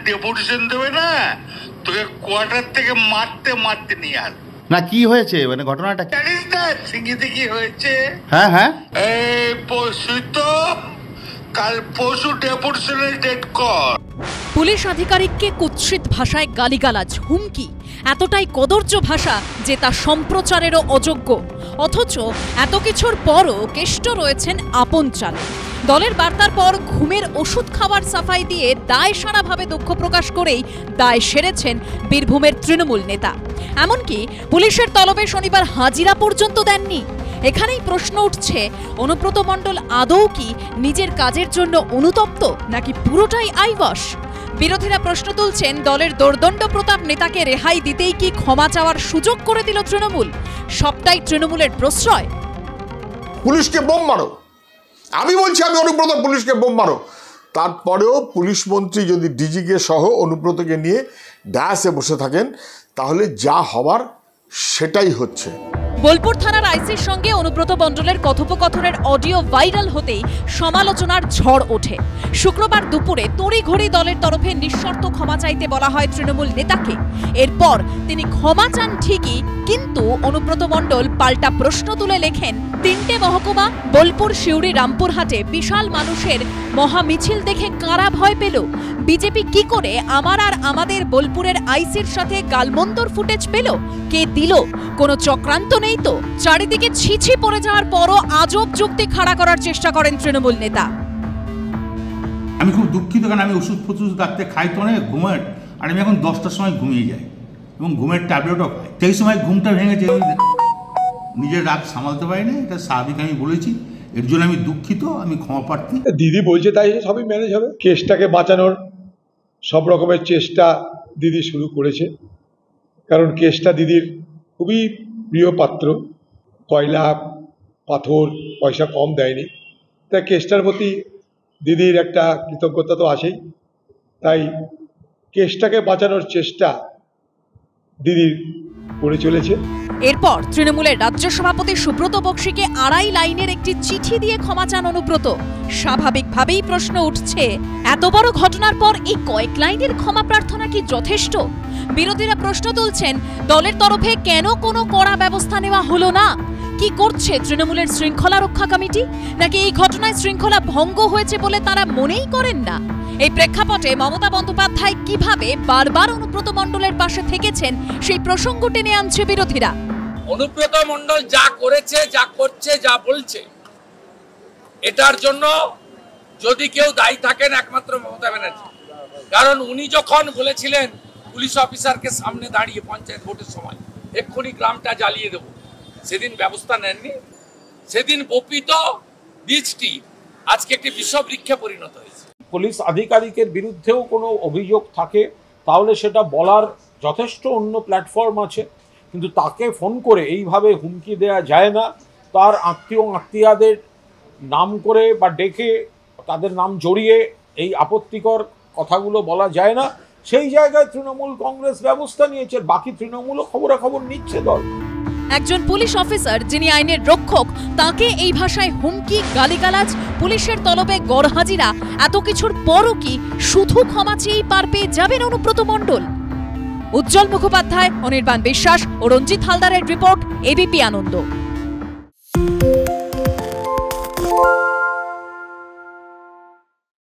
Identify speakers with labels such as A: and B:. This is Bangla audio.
A: ডেপুটেশন দেবে না, তোকে কোয়ার্টার থেকে মারতে মারতে নিয়ে আস
B: না। কি হয়েছে মানে ঘটনাটা
A: জানিস না সিঙ্গিতে কি হয়েছে?
B: হ্যাঁ হ্যাঁ,
A: এই পরশু তো কাল পরশু ডেপুটেশনের ডেট কর।
C: পুলিশ আধিকারিককে কুৎসিত ভাষায় গালিগালাজ, হুমকি, এতটাই কদর্য ভাষা যে তা সম্প্রচারেরও অযোগ্য। অথচ এত কিছুর পরও কেষ্ট রয়েছেন আপন চালে। দলের বার্তার পর ঘুমের ওষুধ খাওয়ার সাফাই দিয়ে দায় সারাভাবে দুঃখ প্রকাশ করেই দায় সেরেছেন বীরভূমের তৃণমূল নেতা। এমনকি পুলিশের তলবে শনিবার হাজিরা পর্যন্ত দেননি। এখানেই প্রশ্ন উঠছে, অনুব্রত মণ্ডল আদৌ কি নিজের কাজের জন্য অনুতপ্ত নাকি পুরোটাই আইবশ? বিরোধীরা প্রশ্ন তুলছেন, দলের দোর্দণ্ড প্রতাপ নেতাকে রেহাই দিতেই কি ক্ষমা চাওয়ার সুযোগ করে দিল তৃণমূল? সবটাই তৃণমূলের প্রশ্রয়।
D: পুলিশকে বোম মারো, আমি বলছি আমি অনুব্রত পুলিশকে বোম মারো, তারপরেও পুলিশ মন্ত্রী যদি ডিজিকে সহ অনুব্রতকে নিয়ে ডায়াসে বসে থাকেন তাহলে যা হবার সেটাই হচ্ছে।
C: বোলপুর থানার আইসির সঙ্গে অনুব্রত মণ্ডলের কথোপকথনের অডিও ভাইরাল হতেই সমালোচনার ঝড় ওঠে। শুক্রবার দুপুরে তড়িঘড়ি দলের তরফে নিঃশর্ত ক্ষমা চাইতে বলা হয় তৃণমূল নেতাকে। এরপর তিনি ক্ষমা চান ঠিকই, কিন্তু অনুব্রত মণ্ডল পাল্টা প্রশ্ন তুলে লেখেন, 3টে মহকুমা বোলপুর, সিউড়ি, রামপুরহাটে বিশাল মানুষের মহা মিছিল দেখে কারা ভয় পেল? বিজেপি কি করে আমার আর আমাদের বোলপুরের আইসির সাথে গালমন্দর ফুটেজ পেল? কে দিল? কোনো চক্রান্ত নেই তো? চারিদিকে ছিছি পড়ে যাওয়ার পরও আজব যুক্তি খাড়া করার চেষ্টা করেন তৃণমূল নেতা।
E: আমি খুব দুঃখিত, কারণ আমি ওষুধ ফষুধ রাখতে খাই তো অনেক ঘুমের, আর আমি এখন 10টার সময় ঘুমিয়ে যাই এবং ঘুমের ট্যাবলেটও খাই। সেই সময় ঘুমটা ভেঙেছে, নিজের রাগ সামালতে পারি না, এটা স্বাভাবিক, আমি বলেছি। এর জন্য আমি দুঃখিত, আমি ক্ষমা প্রার্থী।
F: দিদি বলছে তাই সবই ম্যানেজ হবে। কেসটাকে বাঁচানোর সব রকমের চেষ্টা দিদি শুরু করেছে, কারণ কেসটা দিদির খুবই প্রিয় পাত্র। কয়লা, পাথর, পয়সা কম দেয়নি, তাই কেসটার প্রতি দিদির একটা কৃতজ্ঞতা তো আসেই। তাই কেসটাকে বাঁচানোর চেষ্টা দিদির করে চলেছে।
C: এরপর তৃণমূলের রাজ্য সভাপতি সুব্রত বক্সিকে 2.5 লাইনের একটি চিঠি দিয়ে ক্ষমা চান অনুব্রত। স্বাভাবিকভাবেই প্রশ্ন উঠছে, এত বড় ঘটনার পর এই কয়েক লাইনের ক্ষমা প্রার্থনা কি যথেষ্ট? বিরোধীরা প্রশ্ন তুলছেন, দলের তরফে কেন কোনো কড়া ব্যবস্থা নেওয়া হলো না? কি করছে তৃণমূলের শৃঙ্খলা রক্ষা কমিটি? নাকি এই ঘটনায় শৃঙ্খলা ভঙ্গ হয়েছে বলে তারা মনেই করেন না? এই প্রেক্ষাপটে মমতা বন্দ্যোপাধ্যায় কিভাবে বারবার অনুব্রত মণ্ডলের পাশে থেকেছেন সেই প্রসঙ্গ টেনে আনছে বিরোধীরা।
G: অনুব্রত মণ্ডল যা করেছে, যা করছে, যা বলছে, এটার জন্য যদি কেউ দায়ী থাকেন একমাত্র মমতা ব্যানার্জি। কারণ উনি যখন বলেছিলেন পুলিশ অফিসারকে সামনে দাঁড়িয়ে পঞ্চায়েত ভোটের সময় এক্ষুনি গ্রামটা জ্বালিয়ে দেব, সেদিন ব্যবস্থা নেননি। সেদিন বপিত বীজটি আজকে একটি বিষবৃক্ষে পরিণত হয়েছে।
H: পুলিশ আধিকারিকের বিরুদ্ধেও কোনো অভিযোগ থাকে তাহলে সেটা বলার যথেষ্ট অন্য প্ল্যাটফর্ম আছে, কিন্তু তাকে ফোন করে এইভাবে হুমকি দেয়া যায় না। তার আত্মীয়দের নাম করে বা ডেকে তাদের নাম জড়িয়ে এই আপত্তিকর কথাগুলো বলা যায় না। সেই জায়গায় তৃণমূল কংগ্রেস ব্যবস্থা নিয়েছে, বাকি তৃণমূলও খবরাখবর নিচ্ছে দল।
C: একজন পুলিশ অফিসার যিনি আইনের রক্ষক, তাকে এই ভাষায় হুমকি, গালিগালাজ, পুলিশের তলবে গড়হাজিরা, এত কিছুর পরও কি শুধু ক্ষমা চেয়েই পার পেয়ে যাবেন অনুব্রত মণ্ডল? উজ্জ্বল মুখোপাধ্যায়, অনির্বাণ বিশ্বাস ও রঞ্জিত হালদারের রিপোর্ট, এবিপি আনন্দ।